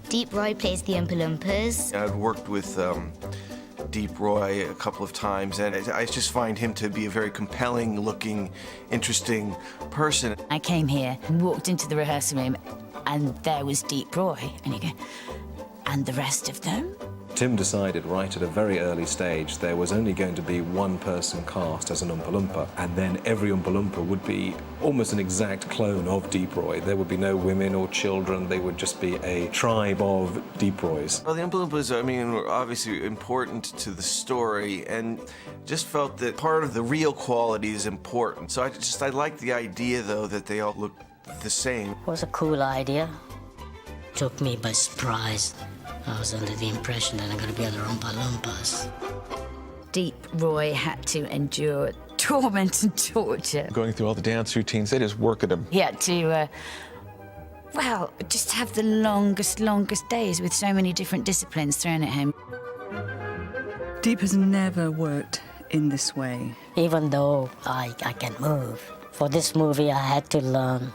Deep Roy plays the Oompa Loompas. I've worked with Deep Roy a couple of times, and I just find him to be a very compelling-looking, interesting person. I came here and walked into the rehearsal room, and there was Deep Roy, and you go, and the rest of them? Tim decided right at a very early stage there was only going to be one person cast as an Oompa Loompa, and then every Oompa Loompa would be almost an exact clone of Deep Roy. There would be no women or children, they would just be a tribe of Deep Roys. Well, the Oompa Loompas, I mean, were obviously important to the story, and just felt that part of the real quality is important. So I liked the idea, though, that they all look the same. It was a cool idea. Took me by surprise. I was under the impression that I'm going to be other Oompa Loompas. Deep Roy had to endure torment and torture. Going through all the dance routines, they just work at him. He had to, well, just have the longest days with so many different disciplines thrown at him. Deep has never worked in this way. Even though I can move, for this movie I had to learn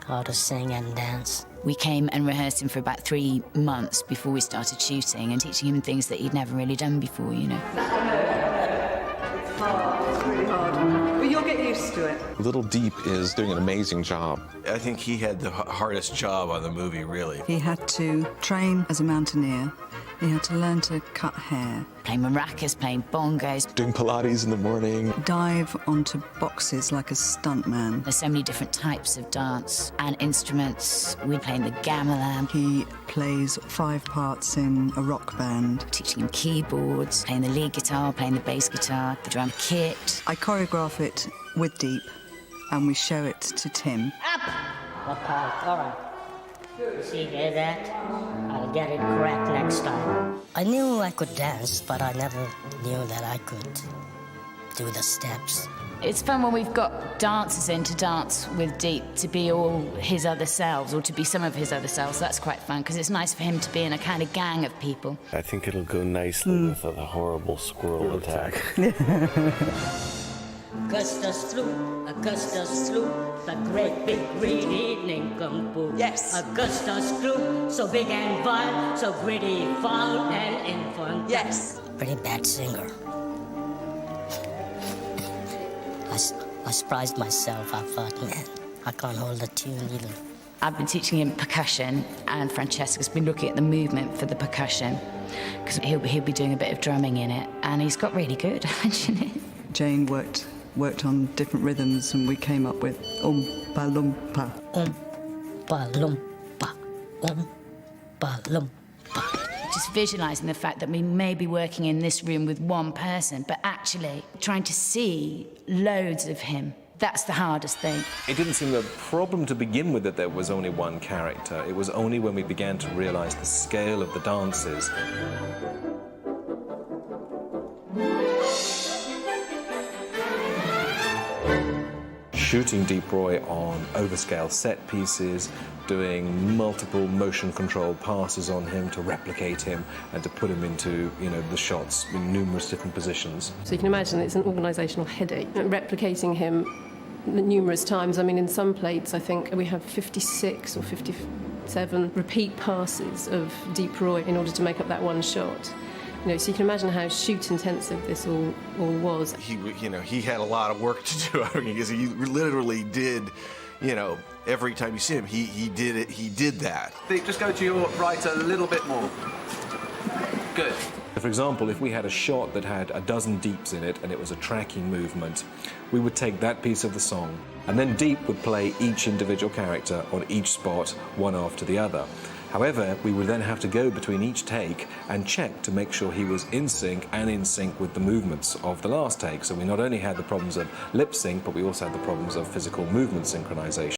how to sing and dance. We came and rehearsed him for about 3 months before we started shooting and teaching him things that he'd never really done before, you know. It's hard, it's really hard. But you'll get used to it. Little Deep is doing an amazing job. I think he had the hardest job on the movie, really. He had to train as a mountaineer. He had to learn to cut hair. Playing maracas, playing bongos. Doing Pilates in the morning. Dive onto boxes like a stuntman. There's so many different types of dance and instruments. We playing the gamelan. He plays 5 parts in a rock band. Teaching him keyboards, playing the lead guitar, playing the bass guitar, the drum kit. I choreograph it with Deep, and we show it to Tim. All right. See, hear that? I'll get it correct next time. I knew I could dance, but I never knew that I could do the steps. It's fun when we've got dancers in to dance with Deep, to be all his other selves, or to be some of his other selves. That's quite fun, because it's nice for him to be in a kind of gang of people. I think it'll go nicely with the horrible squirrel attack. Augustus Gloop, the great big greedy nincompoop. Yes. Augustus Gloop, so big and vile, so gritty, foul and infant. Yes. Pretty bad singer. I surprised myself. I thought, man, I can't hold a tune either. I've been teaching him percussion, and Francesca's been looking at the movement for the percussion, because he'll be doing a bit of drumming in it, and he's got really good, actually. Jane worked on different rhythms, and we came up with Oompa Loompa. Oompa Loompa, Oompa Loompa. Just visualising the fact that we may be working in this room with one person, but actually trying to see loads of him. That's the hardest thing. It didn't seem a problem to begin with that there was only one character. It was only when we began to realise the scale of the dances. Shooting Deep Roy on overscale set pieces, doing multiple motion control passes on him to replicate him and to put him into, you know, the shots in numerous different positions. So you can imagine it's an organisational headache. Replicating him numerous times. I mean, in some plates, I think we have 56 or 57 repeat passes of Deep Roy in order to make up that one shot. You know, so you can imagine how shoot-intensive this all was. He had a lot of work to do, I mean, because he literally did, you know, every time you see him, he did it. He did that. Just go to your right a little bit more. Good. For example, if we had a shot that had a dozen Deeps in it and it was a tracking movement, we would take that piece of the song, and then Deep would play each individual character on each spot, one after the other. However, we would then have to go between each take and check to make sure he was in sync and in sync with the movements of the last take. So we not only had the problems of lip sync, but we also had the problems of physical movement synchronization.